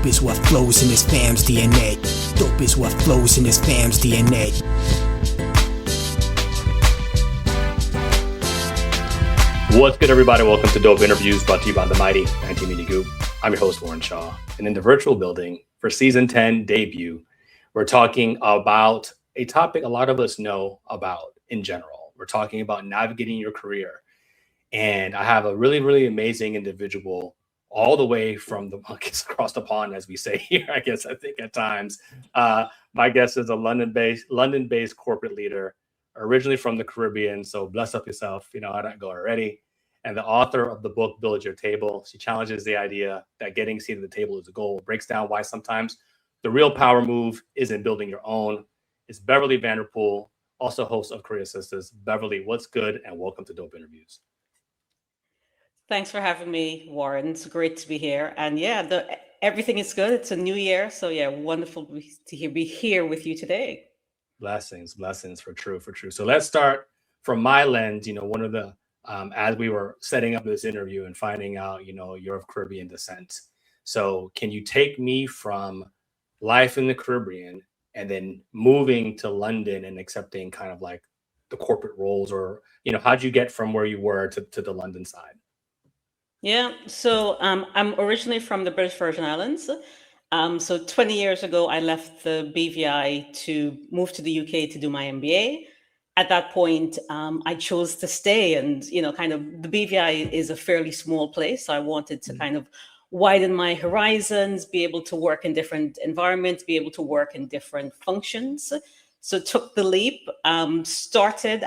is what flows in this fam's DNA. Dope is what flows in this fam's DNA. What's good, everybody? Welcome to Dope Interviews, brought to you by the mighty Anti-Media Group. I'm your host, Warren Shaw. And in the virtual building for season 10 debut, we're talking about a topic a lot of us know about in general. We're talking about navigating your career. And I have a really, really amazing individual all the way from the across the pond, as we say here, I think at times. My guest is a London-based corporate leader, originally from the Caribbean. So bless up yourself, you know how that go already. And the author of the book, Build Your Table. She challenges the idea that getting a seat at the table is a goal, breaks down why sometimes the real power move isn't building your own. It's Beverly Vanterpool, also host of Career Sisters. Beverly, what's good? And welcome to Dope Interviews. Thanks for having me, Warren. It's great to be here. And yeah, everything is good. It's a new year. So yeah, wonderful to be here with you today. Blessings for true. So let's start from my lens. You know, one of the, as we were setting up this interview and finding out, you know, you're of Caribbean descent. So can you take me from life in the Caribbean and then moving to London and accepting kind of like the corporate roles, or, you know, how'd you get from where you were to the London side? Yeah, so I'm originally from the British Virgin Islands. So 20 years ago, I left the BVI to move to the UK to do my MBA. At that point, I chose to stay, and, you know, kind of the BVI is a fairly small place. So I wanted to kind of widen my horizons, be able to work in different environments, be able to work in different functions. So took the leap, I'd started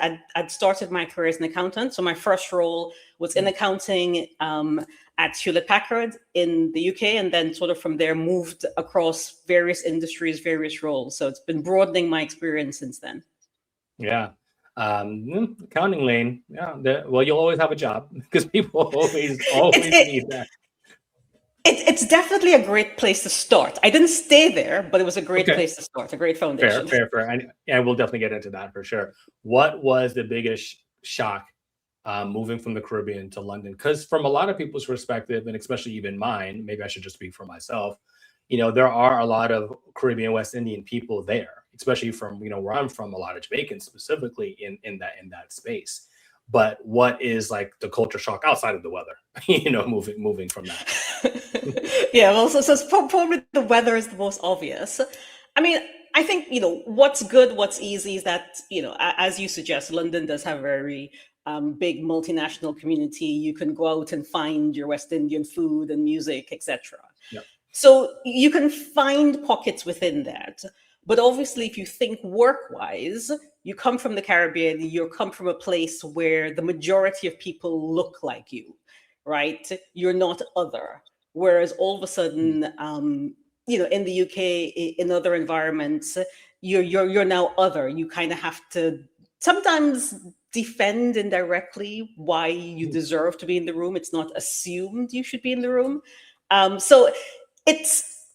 my career as an accountant. So my first role was in accounting at Hewlett-Packard in the UK, and then sort of from there moved across various industries, various roles. So it's been broadening my experience since then. Yeah. Accounting lane. Yeah. Well, you'll always have a job because people always need that. It's definitely a great place to start. I didn't stay there, but it was a great place to start, a great foundation. Fair. And we'll definitely get into that for sure. What was the biggest shock moving from the Caribbean to London? Because from a lot of people's perspective, and especially even mine, maybe I should just speak for myself, you know, there are a lot of Caribbean, West Indian people there, especially from, you know, where I'm from, a lot of Jamaicans specifically in that space. But what is like the culture shock outside of the weather, you know, moving from that? Yeah, well, so probably the weather is the most obvious. I mean, I think, you know, what's good, what's easy is that, you know, as you suggest, London does have a very big multinational community. You can go out and find your West Indian food and music, etc. Yep. So you can find pockets within that. But obviously, if you think work-wise, you come from the Caribbean, you come from a place where the majority of people look like you, right? You're not other. Whereas all of a sudden, you know, in the UK, in other environments, you're now other. You kind of have to sometimes defend indirectly why you deserve to be in the room. It's not assumed you should be in the room. So it's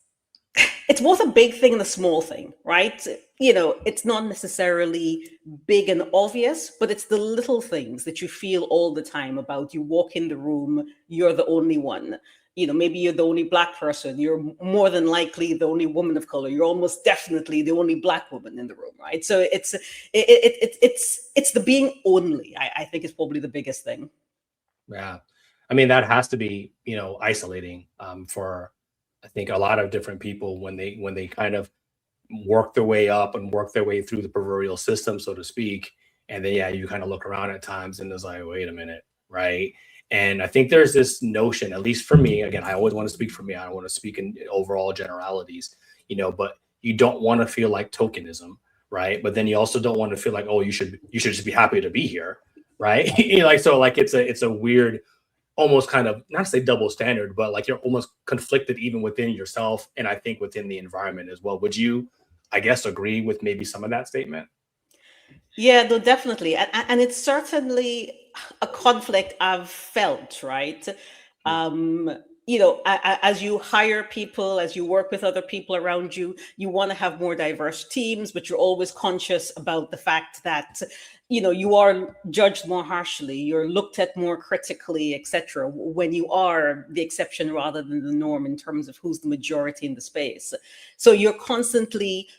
both a big thing and a small thing, right? You know, it's not necessarily big and obvious, but it's the little things that you feel all the time about. You walk in the room, you're the only one. You know, maybe you're the only Black person. You're more than likely the only woman of color. You're almost definitely the only Black woman in the room, right? So it's the being only, I think, is probably the biggest thing. Yeah, I mean, that has to be, you know, isolating for, I think, a lot of different people when they kind of work their way up and work their way through the proverbial system, so to speak. And then, yeah, you kind of look around at times and it's like, wait a minute, right? And I think there's this notion, at least for me, again, I always want to speak for me. I don't want to speak in overall generalities, you know, but you don't want to feel like tokenism, right? But then you also don't want to feel like, oh, you should just be happy to be here, right? You know, like, so like it's a weird, almost kind of, not to say double standard, but like you're almost conflicted even within yourself, and I think within the environment as well. Would you, I guess, agree with maybe some of that statement? Yeah, no, definitely. And it's certainly a conflict I've felt, right? as you hire people, as you work with other people around you, you want to have more diverse teams, but you're always conscious about the fact that, you are judged more harshly, you're looked at more critically, etc., when you are the exception rather than the norm in terms of who's the majority in the space. So you're constantly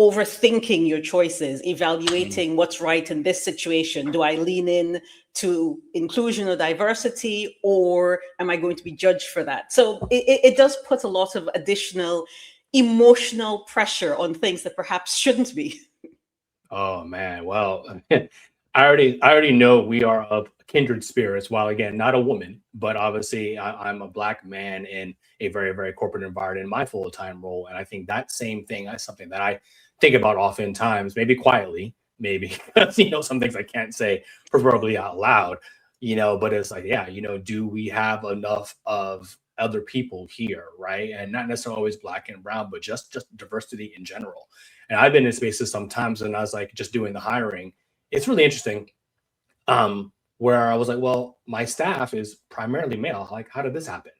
overthinking your choices, evaluating what's right in this situation. Do I lean in to inclusion or diversity, or am I going to be judged for that? So it does put a lot of additional emotional pressure on things that perhaps shouldn't be. Oh man, well, I already know we are of kindred spirits. While again, not a woman, but obviously I'm a black man in a very, very corporate environment in my full time role, and I think that same thing is something that I think about oftentimes, maybe quietly, maybe because some things I can't say preferably out loud, but it's like, yeah, do we have enough of other people here, right? And not necessarily always black and brown, but just diversity in general. And I've been in spaces sometimes and I was like just doing the hiring. It's really interesting. Where I was like, well, my staff is primarily male. Like, how did this happen?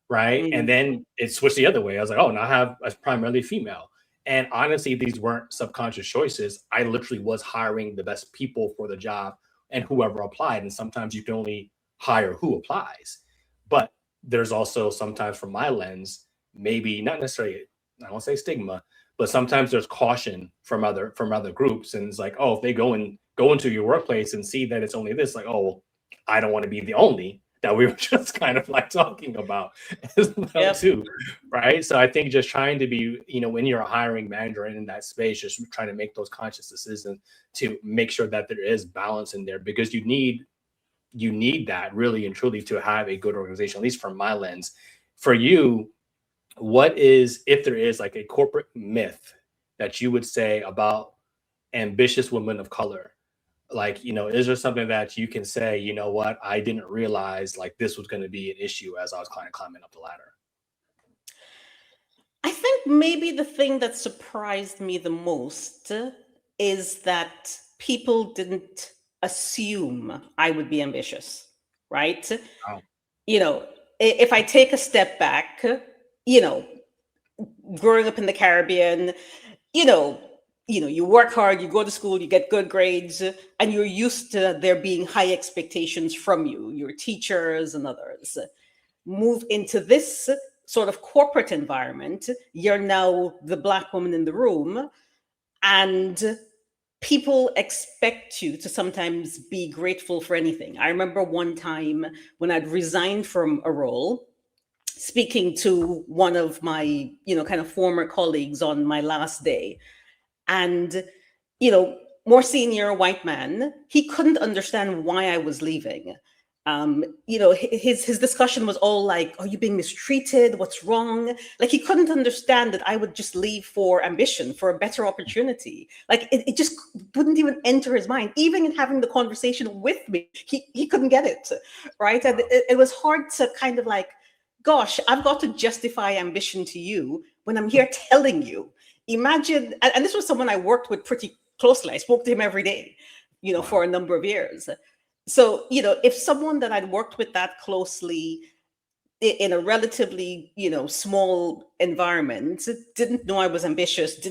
Right. And Mhm. then it switched the other way. I was like, oh, now I have a primarily female. And honestly, these weren't subconscious choices. I literally was hiring the best people for the job and whoever applied. And sometimes you can only hire who applies. But there's also sometimes from my lens, maybe not necessarily, I won't say stigma, but sometimes there's caution from other groups, and it's like, oh, if they go into your workplace and see that it's only this, like, oh, well, I don't want to be the only that we were just kind of like talking about as well Yep. too, right? So I think just trying to be, when you're a hiring manager and in that space, just trying to make those conscious decisions to make sure that there is balance in there, because you need that really and truly to have a good organization, at least from my lens. For you, what is, if there is like a corporate myth that you would say about ambitious women of color? Like, is there something that you can say, what, I didn't realize like this was going to be an issue as I was kind of climbing up the ladder? I think maybe the thing that surprised me the most is that people didn't assume I would be ambitious, right? Wow. You know, if I take a step back, you know, growing up in the Caribbean, you know, you work hard, you go to school, you get good grades, and you're used to there being high expectations from you, your teachers and others. Move into this sort of corporate environment, you're now the black woman in the room, and people expect you to sometimes be grateful for anything. I remember one time when I'd resigned from a role, speaking to one of my, kind of former colleagues on my last day. And, you know, more senior white man, he couldn't understand why I was leaving. His discussion was all like, "Are you being mistreated? What's wrong?" Like he couldn't understand that I would just leave for ambition, for a better opportunity. Like it just wouldn't even enter his mind. Even in having the conversation with me, he couldn't get it, right? And Wow. it was hard to kind of like, gosh, I've got to justify ambition to you when I'm here telling you. Imagine, and this was someone I worked with pretty closely. I spoke to him every day, for a Wow. number of years. So, if someone that I'd worked with that closely in a relatively, small environment didn't know I was ambitious,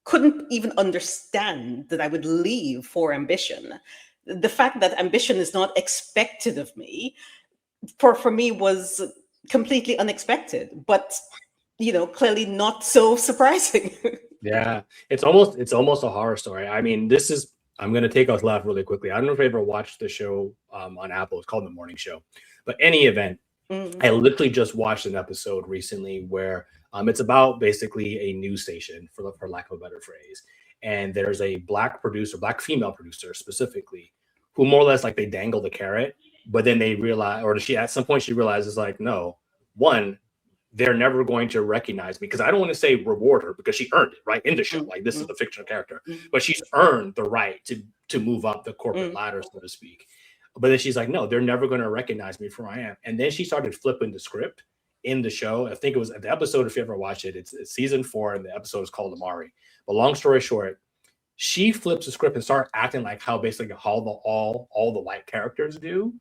couldn't even understand that I would leave for ambition. The fact that ambition is not expected of me, for me was completely unexpected, but clearly not so surprising. Yeah, it's almost a horror story. I mean, I'm gonna take us left really quickly. I don't know if you ever watched the show on Apple. It's called The Morning Show. But any event, Mm, I literally just watched an episode recently where it's about basically a news station, for lack of a better phrase. And there's a black producer, black female producer specifically, who more or less like they dangle the carrot, but then they realize, or she at some point she realizes like, no, one, they're never going to recognize me because I don't want to say reward her because she earned it right in the show. mm, Like this is mm, the fictional character, mm, but she's earned the right to move up the corporate mm, ladder, so to speak. But then she's like, no, they're never going to recognize me for who I am. And then she started flipping the script in the show. I think it was the episode. If you ever watch it, it's season 4, and the episode is called Amari. But long story short, she flips the script and starts acting like how basically how all the white characters do,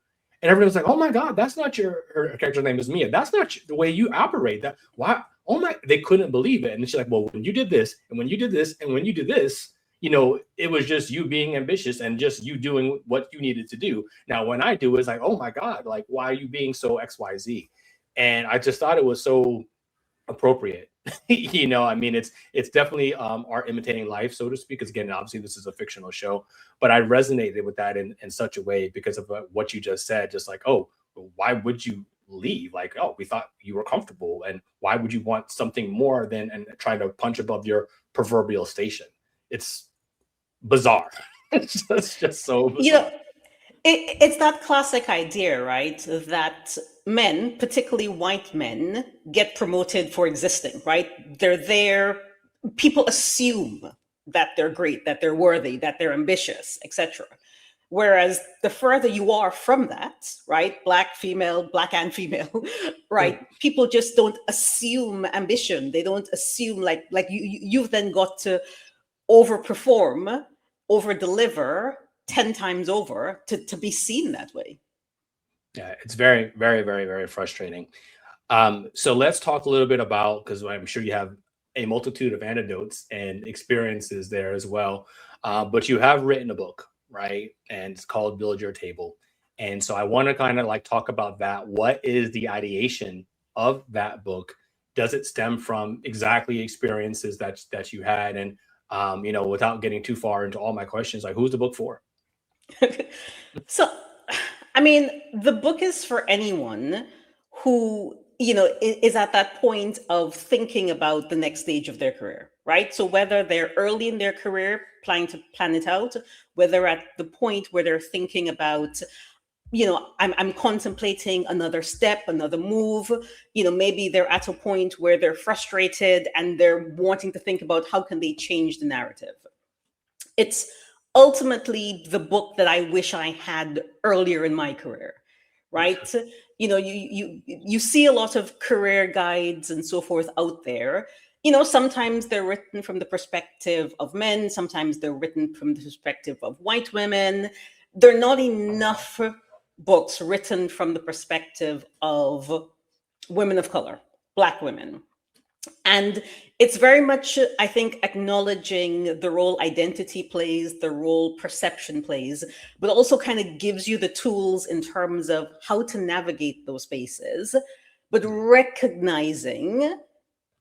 And everyone's like, oh my God, that's not her character's name is Mia. That's not the way you operate. That why? Oh my, they couldn't believe it. And she's like, well, when you did this, and when you did this, and when you did this, it was just you being ambitious and just you doing what you needed to do. Now, when I do, it's like, oh my God, like, why are you being so XYZ? And I just thought it was so appropriate. I mean, it's definitely art imitating life, so to speak, because again, obviously this is a fictional show, but I resonated with that in such a way because of what you just said. Just like, oh, why would you leave? Like, oh, we thought you were comfortable, and why would you want something more than and trying to punch above your proverbial station? It's bizarre. It's just so bizarre. It's that classic idea, right? That men, particularly white men, get promoted for existing, right? They're there. People assume that they're great, that they're worthy, that they're ambitious, etc. Whereas the further you are from that, right? Black and female, right? People just don't assume ambition. They don't assume like you've then got to overperform, over deliver 10 times over to be seen that way. Yeah, it's very, very, very, very frustrating. So let's talk a little bit about, because I'm sure you have a multitude of anecdotes and experiences there as well. But you have written a book, right? And it's called Build Your Table. And so I want to kind of like talk about that. What is the ideation of that book? Does it stem from exactly experiences that you had? And without getting too far into all my questions, like, who's the book for? So, I mean, the book is for anyone who, is at that point of thinking about the next stage of their career, right? So whether they're early in their career, planning to plan it out, whether at the point where they're thinking about, I'm contemplating another step, another move, maybe they're at a point where they're frustrated and they're wanting to think about how can they change the narrative. It's ultimately the book that I wish I had earlier in my career, right? You see a lot of career guides and so forth out there. Sometimes they're written from the perspective of men, sometimes they're written from the perspective of white women. There are not enough books written from the perspective of women of color, Black women. And it's very much, I think, acknowledging the role identity plays, the role perception plays, but also kind of gives you the tools in terms of how to navigate those spaces, but recognizing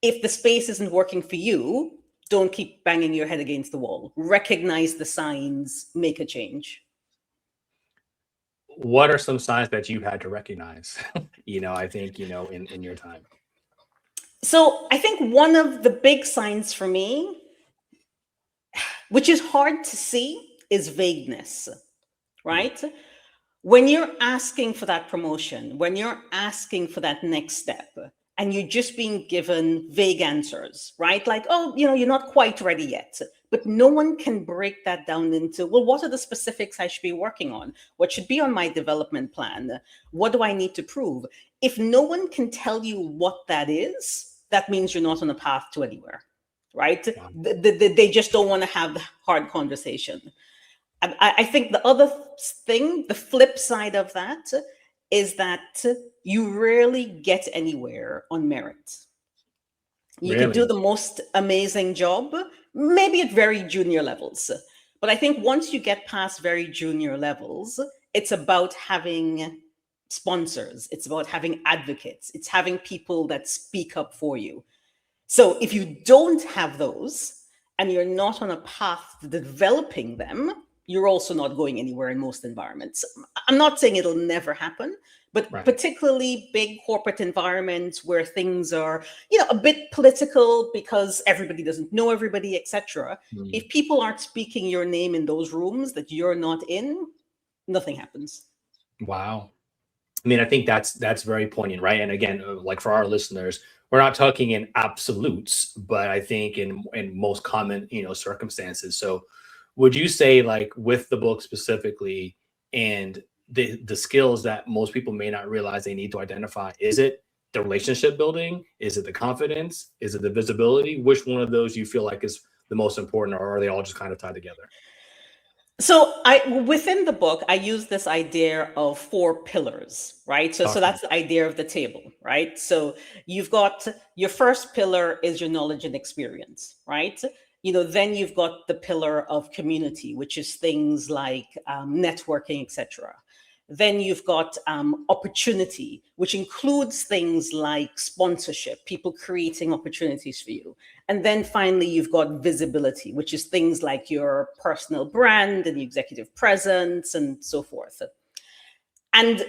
if the space isn't working for you, don't keep banging your head against the wall. Recognize the signs, make a change. What are some signs that you had to recognize, I think, in your time? So I think one of the big signs for me, which is hard to see, is vagueness, right? When you're asking for that promotion, when you're asking for that next step, and you're just being given vague answers, right? Like, oh, you're not quite ready yet. But no one can break that down into, well, what are the specifics I should be working on? What should be on my development plan? What do I need to prove? If no one can tell you what that is, that means you're not on a path to anywhere, right? Wow. They just don't want to have the hard conversation. And I think the other thing, the flip side of that, is that you rarely get anywhere on merit. You can do the most amazing job, maybe at very junior levels. But I think once you get past very junior levels, it's about having sponsors. It's about having advocates. It's having people that speak up for you. So if you don't have those and you're not on a path to developing them, you're also not going anywhere in most environments. I'm not saying it'll never happen, but particularly big corporate environments where things are, a bit political because everybody doesn't know everybody, etc. If people aren't speaking your name in those rooms that you're not in, nothing happens. Wow. I mean, I think that's very poignant, right? And again, like for our listeners, we're not talking in absolutes, but I think in most common, circumstances. So would you say, like, with the book specifically and the skills that most people may not realize they need to identify, is it the relationship building? Is it the confidence? Is it the visibility? Which one of those you feel like is the most important, or are they all just kind of tied together? So within the book, I use this idea of 4 pillars, right? So Awesome. that's the idea of the table, right? So you've got your first pillar is your knowledge and experience, right? Then you've got the pillar of community, which is things like networking, etc. Then you've got opportunity, which includes things like sponsorship, people creating opportunities for you. And then finally, you've got visibility, which is things like your personal brand and the executive presence and so forth. And,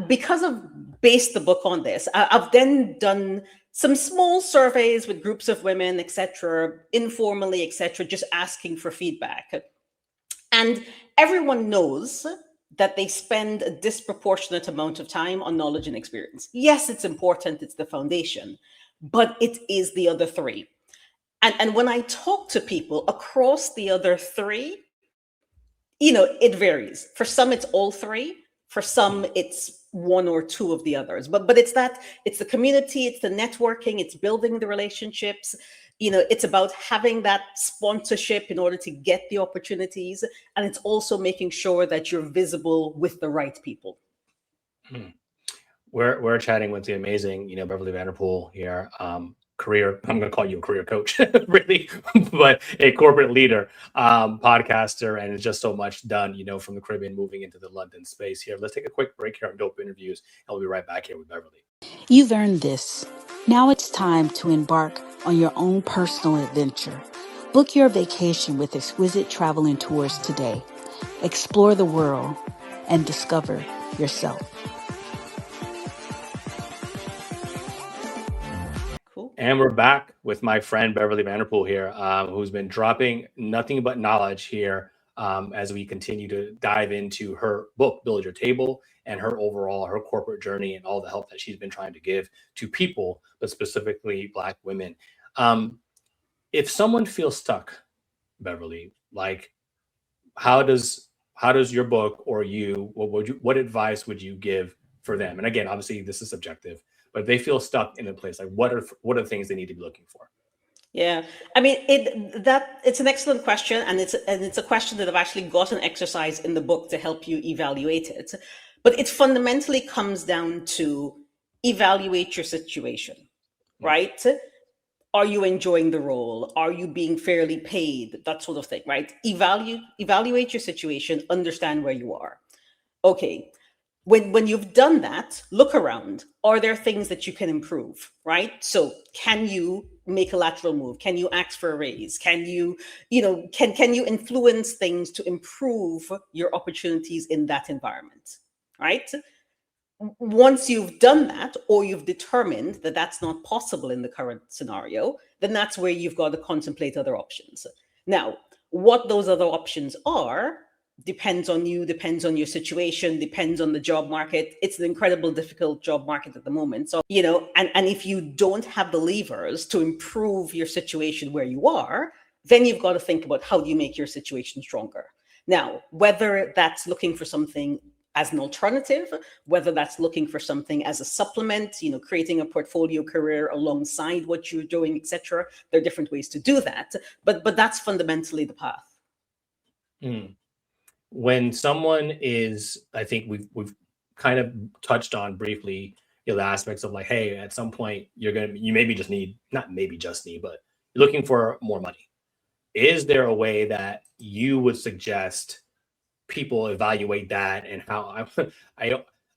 because I've based the book on this, I've then done some small surveys with groups of women, etc., informally, etc., just asking for feedback. And everyone knows that they spend a disproportionate amount of time on knowledge and experience. Yes, it's important, it's the foundation, but it is the other three. And when I talk to people across the other three, it varies. For some, it's all three. For some, it's one or two of the others. But it's the community, it's the networking, it's building the relationships. It's about having that sponsorship in order to get the opportunities. And it's also making sure that you're visible with the right people. We're chatting with the amazing, Beverly Vanterpool here. I'm going to call you a career coach, really, but a corporate leader, podcaster, and it's just so much done, from the Caribbean moving into the London space here. Let's take a quick break here on Dope Interviews, and we'll be right back here with Beverly. You've earned this. Now it's time to embark on your own personal adventure. Book your vacation with Exquisite Travel and Tours today. Explore the world and discover yourself. And we're back with my friend Beverly Vanterpool here, who's been dropping nothing but knowledge here as we continue to dive into her book, Build Your Table, and her corporate journey and all the help that she's been trying to give to people, but specifically Black women. If someone feels stuck, Beverly, like how does your book or what advice would you give for them? And again, obviously this is subjective, but if they feel stuck in a place, like what are the things they need to be looking for? Yeah, I mean, it's an excellent question, and it's a question that I've actually got an exercise in the book to help you evaluate it. But it fundamentally comes down to evaluate your situation, right? Are you enjoying the role? Are you being fairly paid? That sort of thing, right? Evaluate your situation, understand where you are. Okay. When you've done that, look around. Are there things that you can improve, right? So can you make a lateral move? Can you ask for a raise? Can you, can you influence things to improve your opportunities in that environment, right? Once you've done that, or you've determined that that's not possible in the current scenario, then that's where you've got to contemplate other options. Now, what those other options are depends on you, depends on your situation, depends on the job market. It's an incredible, difficult job market at the moment. So, and if you don't have the levers to improve your situation where you are, then you've got to think about how do you make your situation stronger. Now, whether that's looking for something as an alternative, whether that's looking for something as a supplement, creating a portfolio career alongside what you're doing, etc. There are different ways to do that, but that's fundamentally the path. When someone is, I think we've kind of touched on briefly, the aspects of like, hey, at some point you maybe just need, not maybe just need, but you're looking for more money. Is there a way that you would suggest people evaluate that, and how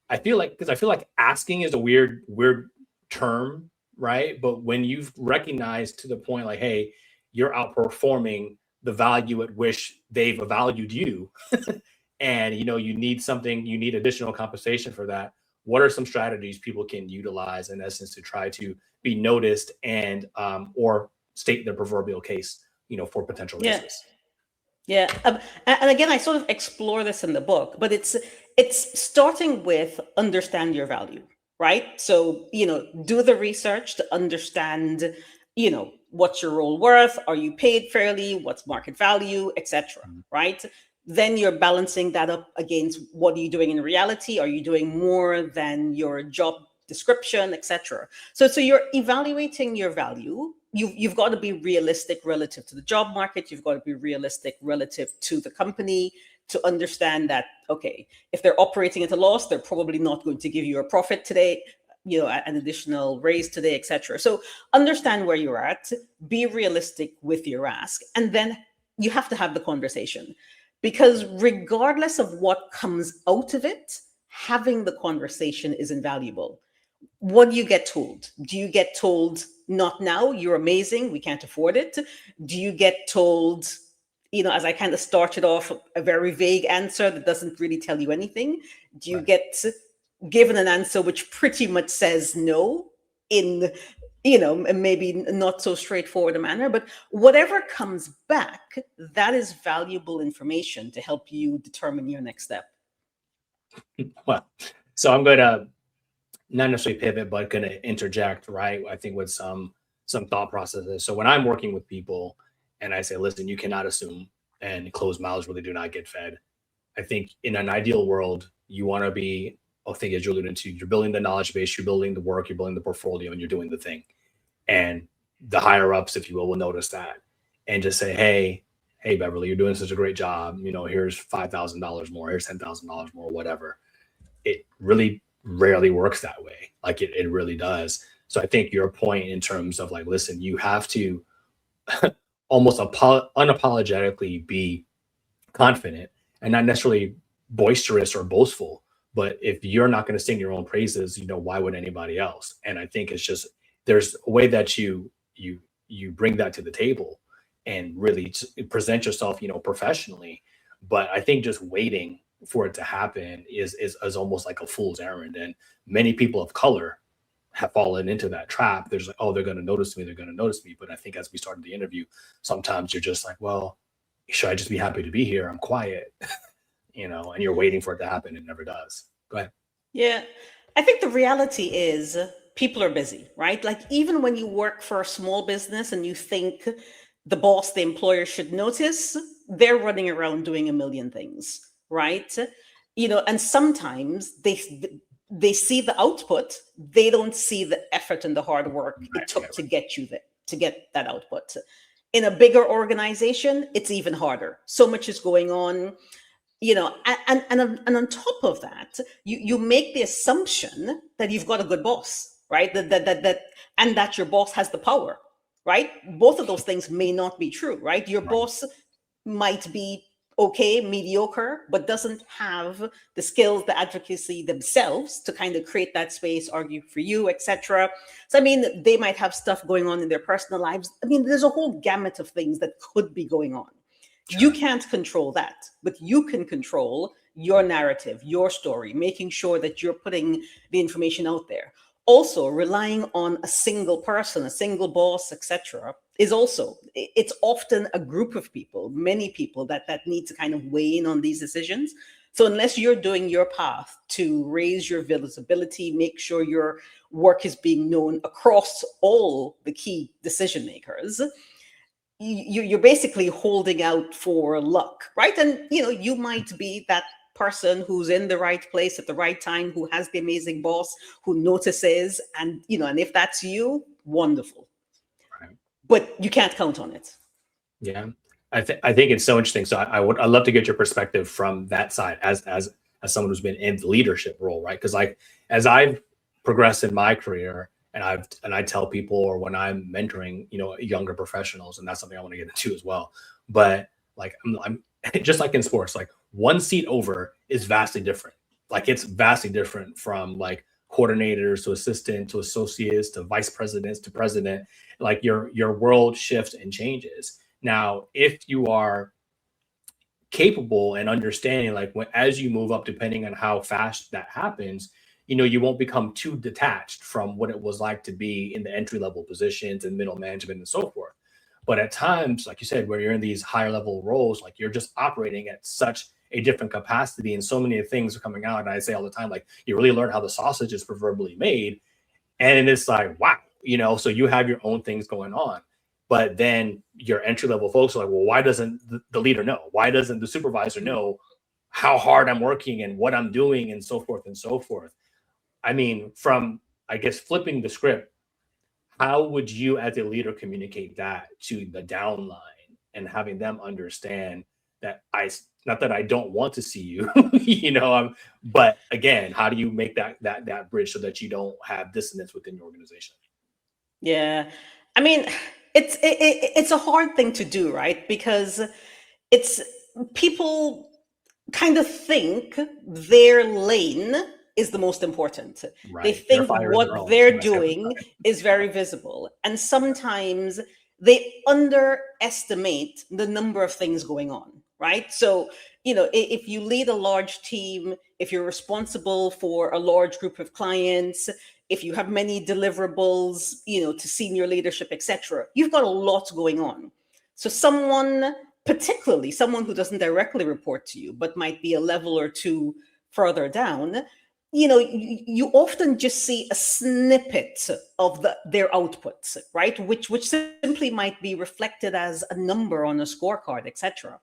I feel like asking is a weird term, right? But when you've recognized to the point like, hey, you're outperforming the value at which they've valued you, and you need additional compensation for that. What are some strategies people can utilize in essence to try to be noticed and or state their proverbial case, for potential raises? Yeah. And again, I sort of explore this in the book, but it's starting with understand your value, right? So, do the research to understand, what's your role worth? Are you paid fairly? What's market value, etc. Right? Then you're balancing that up against what are you doing in reality? Are you doing more than your job description, etc. So you're evaluating your value. You've got to be realistic relative to the job market. You've got to be realistic relative to the company to understand that, okay, if they're operating at a loss, they're probably not going to give you a profit today, an additional raise today, etc. So understand where you're at, be realistic with your ask, and then you have to have the conversation. Because regardless of what comes out of it, having the conversation is invaluable. What do you get told? Do you get told, not now, you're amazing, we can't afford it? Do you get told, as I kind of started off, a very vague answer that doesn't really tell you anything? Do you get given an answer which pretty much says no in, maybe not so straightforward a manner? But whatever comes back, that is valuable information to help you determine your next step. Well, so I'm going to not necessarily pivot, but going to interject, right? I think with some thought processes. So when I'm working with people and I say, listen, you cannot assume, and closed mouths really do not get fed. I think in an ideal world, you want to be, I think as you're alluding to, you're building the knowledge base, you're building the work, you're building the portfolio, and you're doing the thing. And the higher ups, if you will notice that and just say, hey, Beverly, you're doing such a great job. Here's $5,000 more, here's $10,000 more, whatever. It really rarely works that way. Like it really does. So I think your point in terms of like, listen, you have to almost unapologetically be confident and not necessarily boisterous or boastful. But if you're not going to sing your own praises, why would anybody else? And I think it's just, there's a way that you bring that to the table and really present yourself, professionally. But I think just waiting for it to happen is almost like a fool's errand. And many people of color have fallen into that trap. There's like, oh, they're going to notice me. They're going to notice me. But I think as we started the interview, sometimes you're just like, well, should I just be happy to be here? I'm quiet, and you're waiting for it to happen. It never does. Go ahead. Yeah. I think the reality is people are busy, right? Like even when you work for a small business and you think the boss, the employer should notice, they're running around doing a million things. Right. And sometimes they see the output. They don't see the effort and the hard work it took to get you there, to get that output. In a bigger organization, it's even harder. So much is going on, and on top of that, you make the assumption that you've got a good boss, right? And that your boss has the power, right? Both of those things may not be true, right? Your boss might be okay, mediocre, but doesn't have the skills, the advocacy themselves to kind of create that space, argue for you, etc. So, they might have stuff going on in their personal lives. There's a whole gamut of things that could be going on. Sure. You can't control that, but you can control your narrative, your story, making sure that you're putting the information out there. Also, relying on a single person, a single boss, etc., it's often a group of people, many people that need to kind of weigh in on these decisions. So unless you're doing your path to raise your visibility, make sure your work is being known across all the key decision makers, you're basically holding out for luck, right? And you might be that person who's in the right place at the right time, who has the amazing boss, who notices, and and if that's you, wonderful. Right. But you can't count on it. Yeah, I think it's so interesting. So I'd love to get your perspective from that side as someone who's been in the leadership role, right? Because as I've progressed in my career, and I tell people, or when I'm mentoring, younger professionals, and that's something I want to get into as well. But like I'm just like in sports, like one seat over is vastly different. Like it's vastly different from like coordinators to assistant to associates to vice presidents to president. Like your world shifts and changes. Now, if you are capable and understanding, like as you move up, depending on how fast that happens, you won't become too detached from what it was like to be in the entry level positions and middle management and so forth. But at times, like you said, where you're in these higher level roles, like you're just operating at such a different capacity, and so many things are coming out. And I say all the time, like you really learn how the sausage is proverbially made. And it's like, wow, so you have your own things going on. But then your entry level folks are like, well, why doesn't the leader know? Why doesn't the supervisor know how hard I'm working and what I'm doing and so forth and so forth? From I guess flipping the script, how would you as a leader communicate that to the downline and having them understand that not that I don't want to see you, but again, how do you make that bridge so that you don't have dissonance within your organization? Yeah. I mean, it's a hard thing to do, right? Because it's people kind of think their lane is the most important. Right. They Their think fire is their what own. they're doing is very visible. And sometimes they underestimate the number of things going on, right? So, if you lead a large team, if you're responsible for a large group of clients, if you have many deliverables, to senior leadership, etc., you've got a lot going on. So particularly someone who doesn't directly report to you, but might be a level or two further down, you often just see a snippet of their outputs, right? Which simply might be reflected as a number on a scorecard, etc.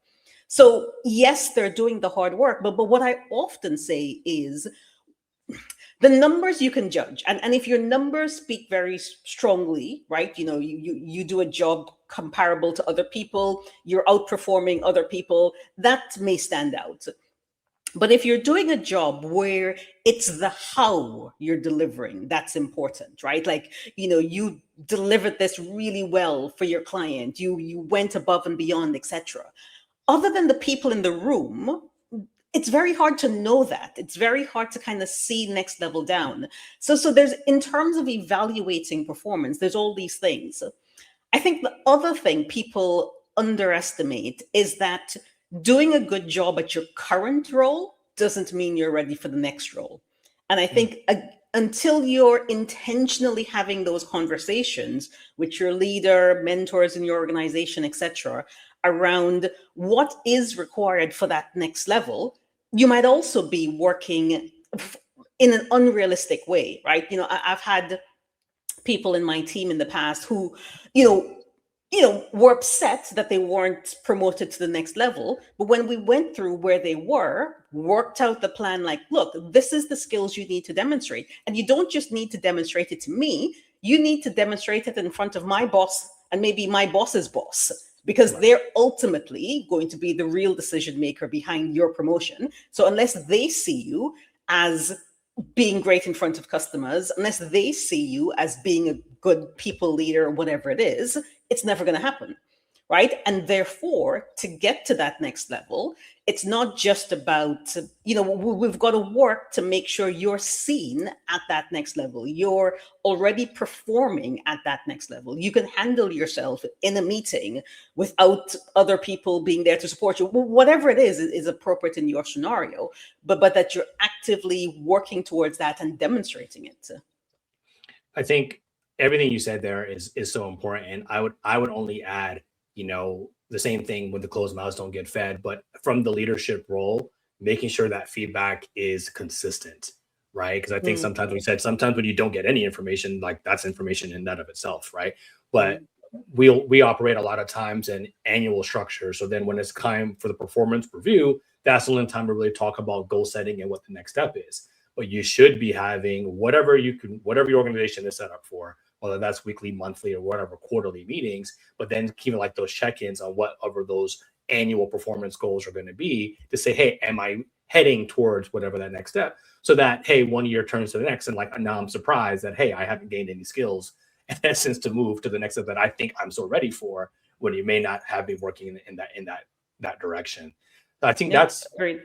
So yes, they're doing the hard work, but what I often say is the numbers you can judge, and if your numbers speak very strongly, right? You do a job comparable to other people, you're outperforming other people, that may stand out. But if you're doing a job where it's the how you're delivering, that's important, right? Like, you delivered this really well for your client, you went above and beyond, etc. Other than the people in the room, it's very hard to know that. It's very hard to kind of see next level down. So there's, in terms of evaluating performance, there's all these things. I think the other thing people underestimate is that doing a good job at your current role doesn't mean you're ready for the next role. And I think until you're intentionally having those conversations with your leader, mentors in your organization, etc., around what is required for that next level, you might also be working in an unrealistic way, right? I've had people in my team in the past who, were upset that they weren't promoted to the next level. But when we went through where they were, worked out the plan, like, look, this is the skills you need to demonstrate. And you don't just need to demonstrate it to me, you need to demonstrate it in front of my boss and maybe my boss's boss, because they're ultimately going to be the real decision maker behind your promotion. So unless they see you as being great in front of customers, unless they see you as being a good people leader, whatever it is, it's never going to happen, right? And therefore, to get to that next level, it's not just about, we've got to work to make sure you're seen at that next level. You're already performing at that next level. You can handle yourself in a meeting without other people being there to support you. Whatever it is appropriate in your scenario, but that you're actively working towards that and demonstrating it. I think everything you said there is so important. And I would only add, the same thing when the closed mouths don't get fed, but from the leadership role, making sure that feedback is consistent, right? Because I think sometimes when you don't get any information, like that's information in that of itself, right? But we operate a lot of times in annual structure. So then when it's time for the performance review, that's the only time to really talk about goal setting and what the next step is. But you should be having whatever your organization is set up for, whether that's weekly, monthly, or whatever, quarterly meetings, but then keeping like those check-ins on whatever those annual performance goals are going to be to say, hey, am I heading towards whatever that next step? So that, hey, 1 year turns to the next, and like now I'm surprised that, hey, I haven't gained any skills in essence to move to the next step that I think I'm so ready for, when you may not have been working in that direction. So I think that's great.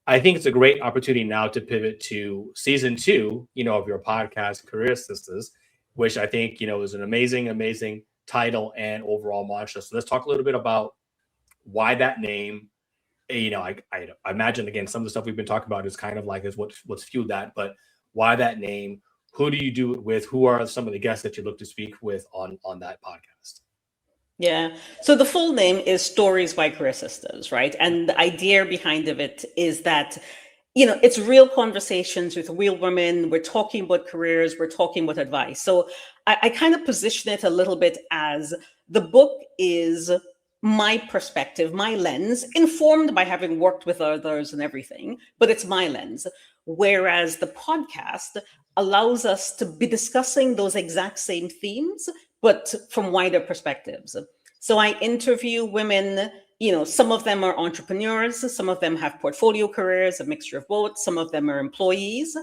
I think it's a great opportunity now to pivot to season 2, of your podcast, Career Sisters, which I think, is an amazing, amazing title and overall mantra. So let's talk a little bit about why that name. I imagine, again, some of the stuff we've been talking about is kind of like what's fueled that, but why that name? Who do you do it with? Who are some of the guests that you look to speak with on that podcast? Yeah. So the full name is Stories by Career Sisters, right? And the idea behind of it is that, it's real conversations with real women. We're talking about careers. We're talking about advice. So I kind of position it a little bit as the book is my perspective, my lens, informed by having worked with others and everything, but it's my lens. Whereas the podcast, allows us to be discussing those exact same themes, but from wider perspectives. So I interview women, some of them are entrepreneurs, some of them have portfolio careers, a mixture of both, some of them are employees.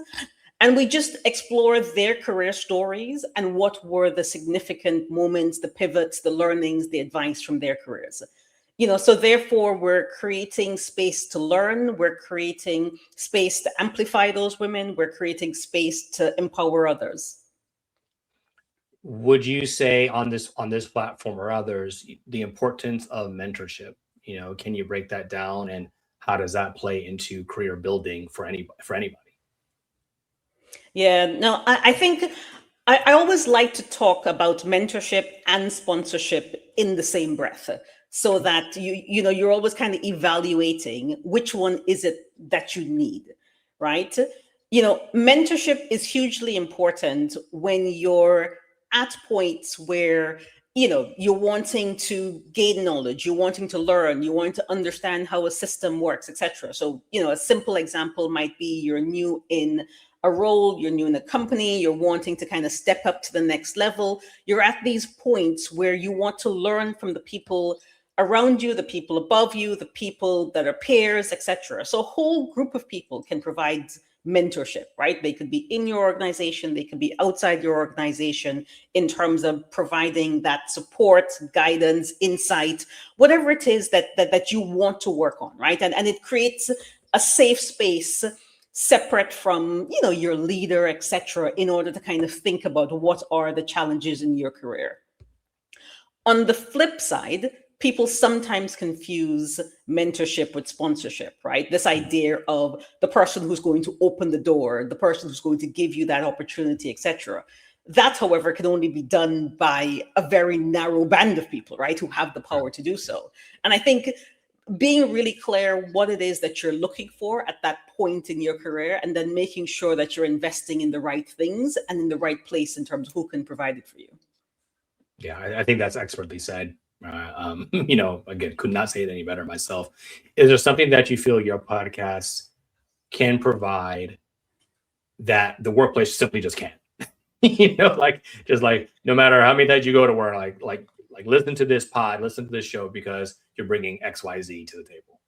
And we just explore their career stories and what were the significant moments, the pivots, the learnings, the advice from their careers. So therefore we're creating space to learn, we're creating space to amplify those women, we're creating space to empower others. Would you say on this platform or others, the importance of mentorship? Can you break that down, and how does that play into career building for anybody? Yeah, no, I think I always like to talk about mentorship and sponsorship in the same breath, so that you're always kind of evaluating which one is it that you need, right? Mentorship is hugely important when you're at points where you're wanting to gain knowledge, you're wanting to learn, you want to understand how a system works, etc. So a simple example might be you're new in a role, you're new in a company, you're wanting to kind of step up to the next level. You're at these points where you want to learn from the people around you, the people above you, the people that are peers, etc. So a whole group of people can provide mentorship, right? They could be in your organization, they could be outside your organization, in terms of providing that support, guidance, insight, whatever it is that you want to work on, right? And it creates a safe space separate from your leader, etc., in order to kind of think about what are the challenges in your career. On the flip side, people sometimes confuse mentorship with sponsorship, right? This idea of the person who's going to open the door, the person who's going to give you that opportunity, etc. That, however, can only be done by a very narrow band of people, right, who have the power to do so. And I think being really clear what it is that you're looking for at that point in your career, and then making sure that you're investing in the right things and in the right place in terms of who can provide it for you. Yeah, I think that's expertly said. Again, could not say it any better myself. Is there something that you feel your podcast can provide that the workplace simply just can't? Just like no matter how many times you go to work, like listen to this pod, listen to this show, because you're bringing XYZ to the table.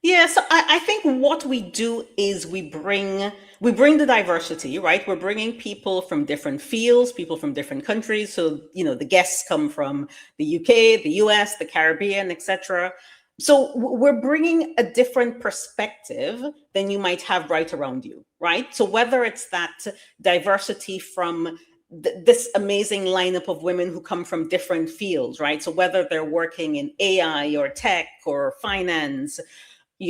Yeah, so I think what we do is we bring the diversity, right? We're bringing people from different fields, people from different countries. So, the guests come from the UK, the US, the Caribbean, etc. So we're bringing a different perspective than you might have right around you, right? So whether it's that diversity from this amazing lineup of women who come from different fields, right? So whether they're working in AI or tech or finance,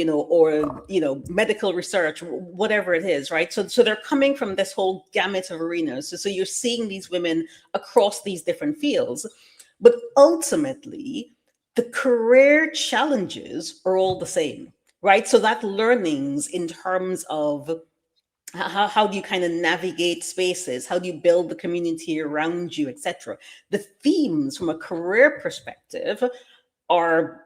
or medical research, whatever it is, right? So they're coming from this whole gamut of arenas. So you're seeing these women across these different fields, but ultimately the career challenges are all the same, right? So that learnings in terms of how do you kind of navigate spaces, how do you build the community around you, etc. The themes from a career perspective are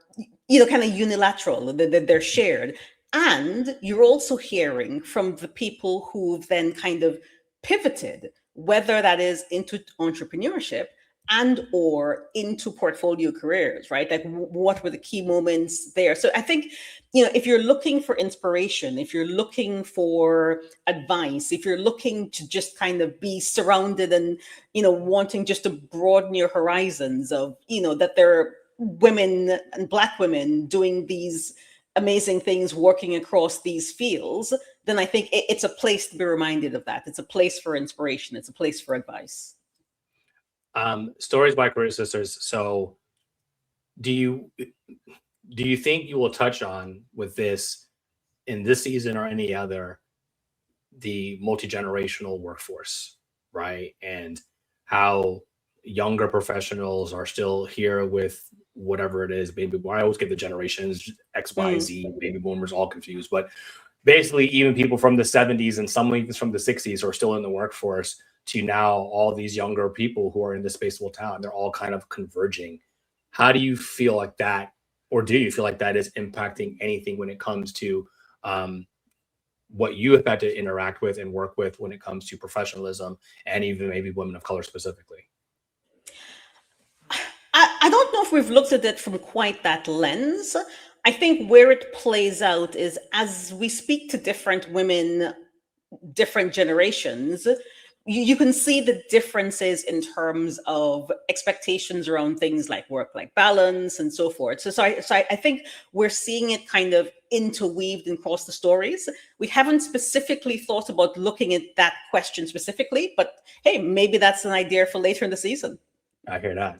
kind of unilateral, they're shared. And you're also hearing from the people who've then kind of pivoted, whether that is into entrepreneurship and or into portfolio careers, right? Like what were the key moments there? So I think, if you're looking for inspiration, if you're looking for advice, if you're looking to just kind of be surrounded and, wanting just to broaden your horizons of, that there are women and Black women doing these amazing things, working across these fields, then I think it's a place to be reminded of that. It's a place for inspiration. It's a place for advice. Stories by Career Sisters. So do you think you will touch on with this in this season or any other, the multi-generational workforce, right? And how younger professionals are still here with whatever it is, baby boom. I always get the generations X, Y, Z, baby boomers all confused. But basically, even people from the 70s and some even from the 60s are still in the workforce, to now all these younger people who are in this spaceable town. They're all kind of converging. How do you feel like that, or do you feel like that is impacting anything when it comes to what you have had to interact with and work with when it comes to professionalism and even maybe women of color specifically? I don't know if we've looked at it from quite that lens. I think where it plays out is as we speak to different women, different generations, you can see the differences in terms of expectations around things like work-life balance and so forth. So I think we're seeing it kind of interweaved across the stories. We haven't specifically thought about looking at that question specifically, but hey, maybe that's an idea for later in the season. I hear that.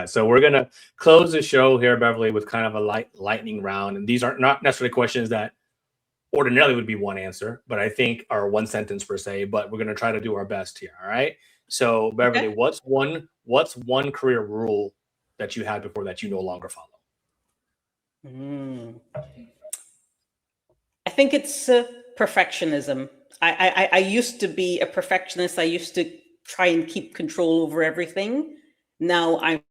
So we're going to close the show here, Beverly, with kind of a lightning round. And these are not necessarily questions that ordinarily would be one answer, but I think are one sentence per se, but we're going to try to do our best here. All right. So Beverly, what's one career rule that you had before that you no longer follow? I think it's perfectionism. I used to be a perfectionist. I used to try and keep control over everything. Now I'm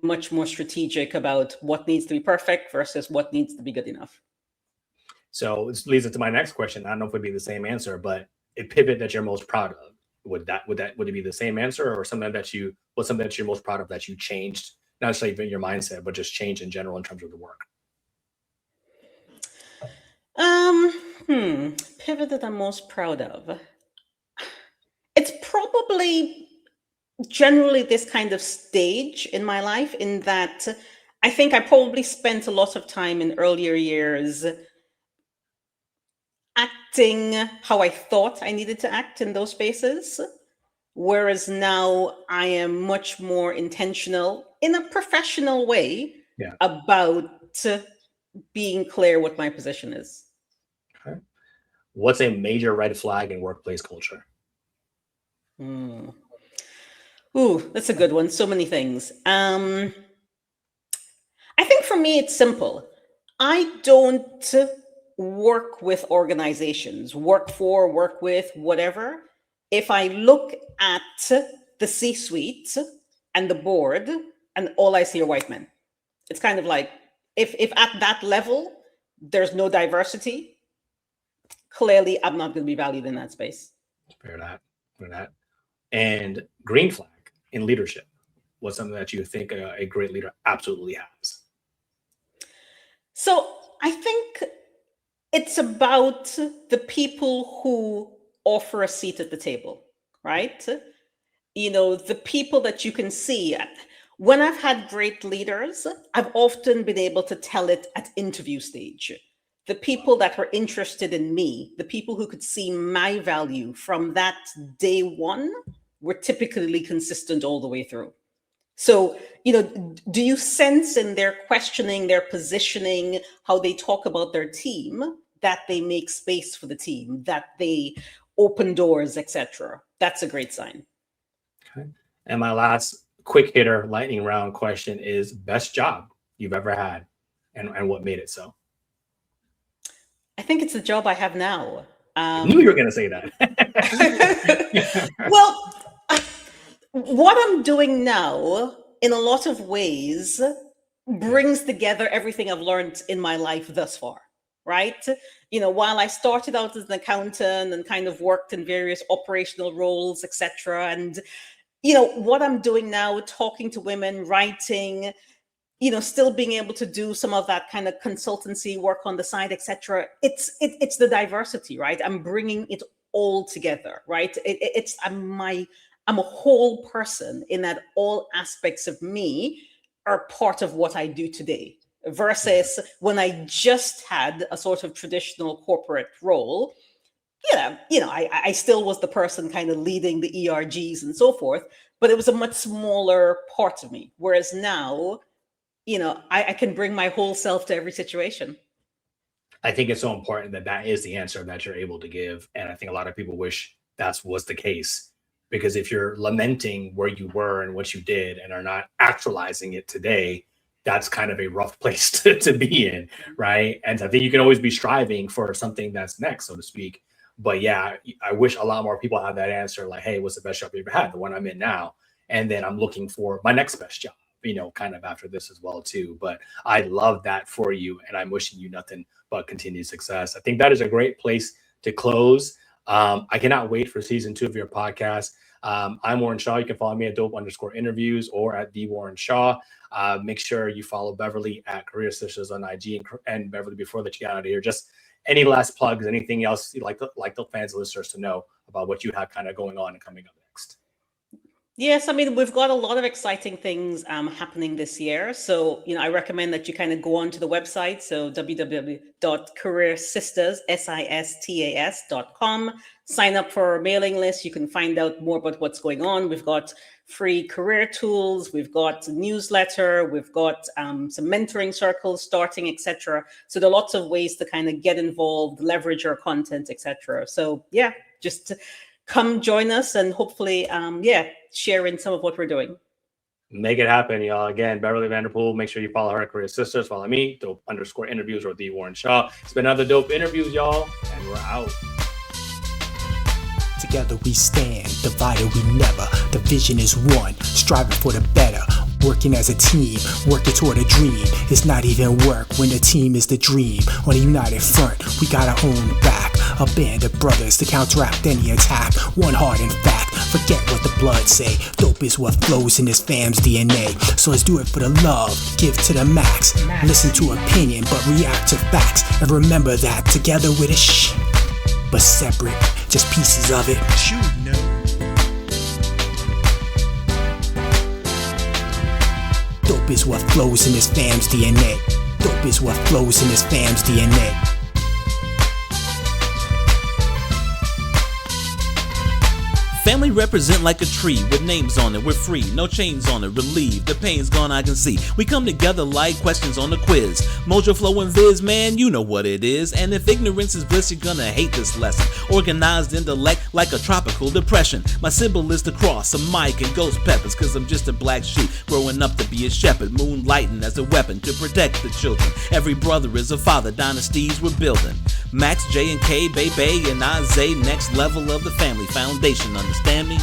much more strategic about what needs to be perfect versus what needs to be good enough. So this leads us to my next question. I don't know if it would be the same answer, but a pivot that you're most proud of, would it be the same answer, or something that you're most proud of that you changed, not necessarily even your mindset, but just changed in general in terms of the work? Pivot that I'm most proud of. It's probably generally this kind of stage in my life, in that I think I probably spent a lot of time in earlier years acting how I thought I needed to act in those spaces. Whereas now I am much more intentional in a professional way about being clear what my position is. Okay. What's a major red flag in workplace culture? Ooh, that's a good one. So many things. I think for me, it's simple. I don't work with organizations, work with, whatever. If I look at the C-suite and the board and all I see are white men, it's kind of like, if at that level, there's no diversity, clearly I'm not going to be valued in that space. Fair that. And green flag in leadership, what's something that you think a great leader absolutely has? So I think it's about the people who offer a seat at the table, right? You know, the people that you can see. When I've had great leaders, I've often been able to tell it at interview stage. The people that were interested in me, the people who could see my value from that day one, were typically consistent all the way through. So, you know, do you sense in their questioning, their positioning, how they talk about their team, that they make space for the team, that they open doors, etc.? That's a great sign. Okay. And my last quick hitter lightning round question is best job you've ever had and what made it so? I think it's the job I have now. I knew you were going to say that. Well, what I'm doing now, in a lot of ways, brings together everything I've learned in my life thus far, right? You know, while I started out as an accountant and kind of worked in various operational roles, etc., and you know, what I'm doing now, talking to women, writing, you know, still being able to do some of that kind of consultancy work on the side, etc. It's the diversity, right? I'm bringing it all together, right? I'm a whole person in that all aspects of me are part of what I do today, versus when I just had a sort of traditional corporate role. Yeah, you know, I still was the person kind of leading the ERGs and so forth, but it was a much smaller part of me. Whereas now, you know, I can bring my whole self to every situation. I think it's so important that that is the answer that you're able to give. And I think a lot of people wish that was the case, because if you're lamenting where you were and what you did and are not actualizing it today, that's kind of a rough place to be in, right? And I think you can always be striving for something that's next, so to speak. But yeah, I wish a lot more people had that answer, like, hey, what's the best job you ever had? The one I'm in now. And then I'm looking for my next best job, you know, kind of after this as well too. But I love that for you, and I'm wishing you nothing but continued success. I think that is a great place to close, I cannot wait for season 2 of your podcast. I'm Warren Shaw. You can follow me at dope_interviews or at the Warren Shaw. Make sure you follow Beverly at Career Sisters on IG. And Beverly, before I let you get out of here, just any last plugs, anything else you'd like the fans and listeners to know about what you have kind of going on and coming up next? Yes, I mean, we've got a lot of exciting things happening this year. So, I recommend that you kind of go onto the website. So www.careersistas.com. Sign up for our mailing list. You can find out more about what's going on. We've got free career tools. We've got a newsletter. We've got some mentoring circles starting, etc. So there are lots of ways to kind of get involved, leverage our content, etc. So yeah, just come join us and hopefully, share in some of what we're doing. Make it happen, y'all. Again, Beverly Vanterpool. Make sure you follow her at Career Sisters. Follow me, dope_interviews or the Warren Shaw. It's been another Dope Interviews, y'all, and we're out. Together we stand, divided we never. The vision is one, striving for the better. Working as a team, working toward a dream. It's not even work when the team is the dream. On a united front, we got our own back. A band of brothers to counteract any attack. One heart in fact, forget what the blood say. Dope is what flows in this fam's DNA. So let's do it for the love, give to the max. Listen to opinion, but react to facts. And remember that together with a but separate, just pieces of it. Dope is what flows in this fam's DNA. Dope is what flows in this fam's DNA. Family represent like a tree with names on it. We're free, no chains on it. Relieved, the pain's gone, I can see. We come together like questions on the quiz. Mojo Flow and Viz, man, you know what it is. And if ignorance is bliss, you're gonna hate this lesson. Organized intellect like a tropical depression. My symbol is the cross, a mic and ghost peppers. Cause I'm just a black sheep growing up to be a shepherd. Moonlighting as a weapon to protect the children. Every brother is a father, dynasties we're building. Max, J and K, Bay, and Isaiah, next level of the family foundation. Understand me?